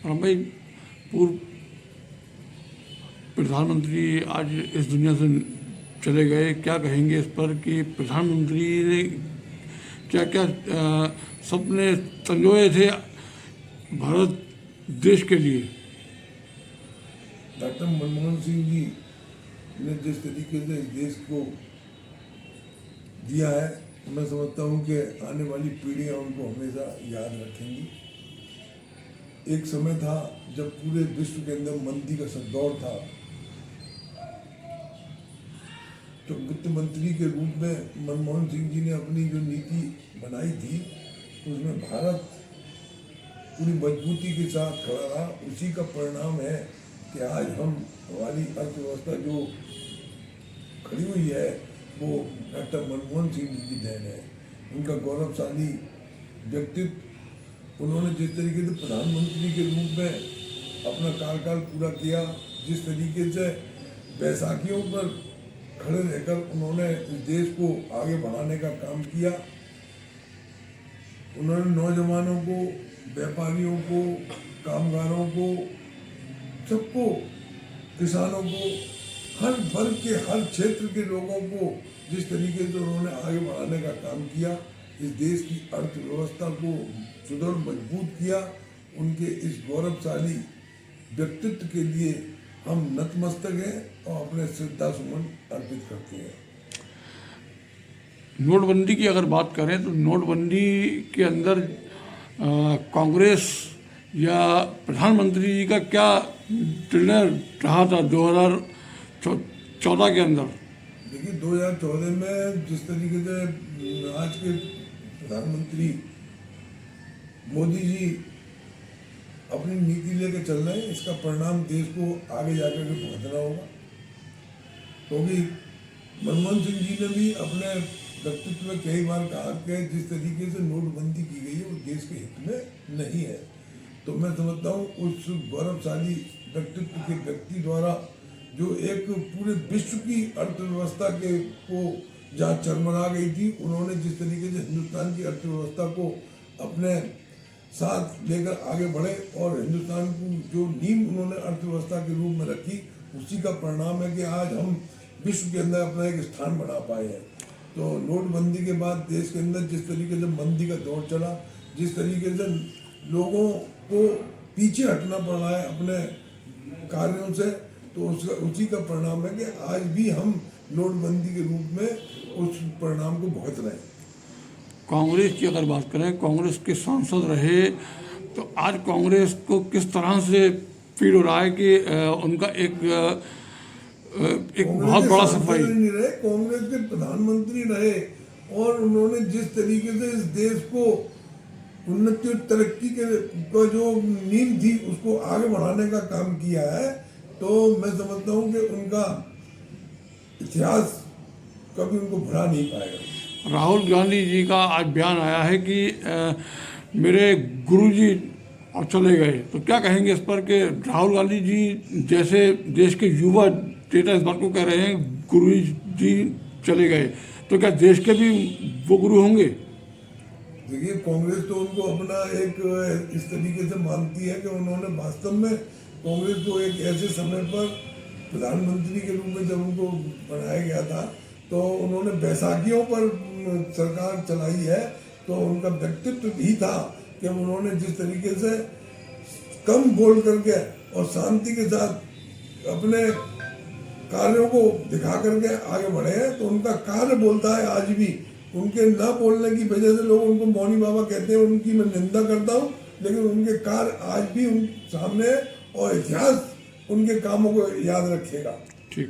राम भाई, पूर्व प्रधानमंत्री आज इस दुनिया से चले गए, क्या कहेंगे इस पर कि प्रधानमंत्री ने क्या क्या सपने संजोए थे भारत देश के लिए? डॉक्टर मनमोहन सिंह जी ने जिस तरीके से इस देश को दिया है, मैं समझता हूँ कि आने वाली पीढ़ियाँ उनको हमेशा याद रखेंगी। एक समय था जब पूरे विश्व के अंदर मंदी का दौर था, तो वित्त मंत्री के रूप में मनमोहन सिंह जी ने अपनी जो नीति बनाई थी उसमें भारत पूरी मजबूती के साथ खड़ा रहा। उसी का परिणाम है कि आज हमारी अर्थव्यवस्था जो खड़ी हुई है वो डॉक्टर मनमोहन सिंह जी की देन है। उनका गौरवशाली व्यक्तित्व, उन्होंने जिस तरीके से प्रधानमंत्री के रूप में अपना कार्यकाल पूरा किया, जिस तरीके से बैसाखियों पर खड़े रहकर उन्होंने इस देश को आगे बढ़ाने का काम किया। उन्होंने नौजवानों को, व्यापारियों को, कामगारों को, सबको, किसानों को, हर वर्ग के, हर क्षेत्र के लोगों को जिस तरीके से उन्होंने आगे बढ़ाने का काम किया, इस देश की अर्थव्यवस्था को सुदृढ़ मजबूत किया, उनके इस गौरवशाली व्यक्तित्व के लिए हम नतमस्तक हैं और अपने श्रद्धा सुमन अर्पित करते हैं। नोटबंदी की अगर बात करें तो नोटबंदी के अंदर कांग्रेस या प्रधानमंत्री जी का क्या निर्णय रहा था 2014 के अंदर? देखिए, 2014 में जिस तरीके से आज के प्रधानमंत्री मोदी जी अपनी नीति लेकर चल रहे हैं, इसका परिणाम देश को आगे जाकर के भुगतना होगा। क्योंकि मनमोहन सिंह जी ने भी अपने व्यक्तित्व में कई बार कहा कि जिस तरीके से नोटबंदी की गई है वो देश के हित में नहीं है। तो मैं समझता हूँ उस गौरवशाली व्यक्तित्व के व्यक्ति द्वारा जो एक पूरे विश्व की अर्थव्यवस्था के को जहाँ चरमरा गई थी, उन्होंने जिस तरीके से हिंदुस्तान की अर्थव्यवस्था को अपने साथ लेकर आगे बढ़े और हिंदुस्तान को जो नींव उन्होंने अर्थव्यवस्था के रूप में रखी, उसी का परिणाम है कि आज हम विश्व के अंदर अपना एक स्थान बना पाए हैं। तो नोटबंदी के बाद देश के अंदर जिस तरीके से मंदी का दौर चला, जिस तरीके से लोगों को पीछे हटना पड़ रहा है अपने कार्यों से, तो उसका उसी का परिणाम है कि आज भी हम नोटबंदी के रूप में उस परिणाम को भुगत रहे हैं। कांग्रेस की अगर बात करें, कांग्रेस के सांसद रहे तो आज कांग्रेस को किस तरह से फील हो रहा है कि उनका एक बहुत बड़ा सफाई नहीं रहे, कांग्रेस के प्रधानमंत्री रहे और उन्होंने जिस तरीके से इस देश को उन्नति और तरक्की के जो नींव थी उसको आगे बढ़ाने का काम किया है, तो मैं समझता हूँ कि उनका इतिहास कभी उनको भुला नहीं पाएगा। राहुल गांधी जी का आज बयान आया है कि मेरे गुरुजी और चले गए, तो क्या कहेंगे इस पर कि राहुल गांधी जी जैसे देश के युवा नेता इस बात को कह रहे हैं गुरु जी चले गए, तो क्या देश के भी वो गुरु होंगे? देखिए, कांग्रेस तो उनको अपना एक इस तरीके से मानती है कि उन्होंने वास्तव में कांग्रेस को एक ऐसे समय पर प्रधानमंत्री के रूप में जब उनको बनाया गया था तो उन्होंने बैसाखियों पर सरकार चलाई है, तो उनका व्यक्तित्व भी था कि उन्होंने जिस तरीके से कम बोल करके और शांति के साथ अपने कार्यों को दिखा करके आगे बढ़े हैं, तो उनका कार्य बोलता है। आज भी उनके न बोलने की वजह से लोग उनको मौनी बाबा कहते हैं, उनकी मैं निंदा करता हूँ, लेकिन उनके कार्य आज भी उन सामने और इतिहास उनके कामों को याद रखेगा। ठीक।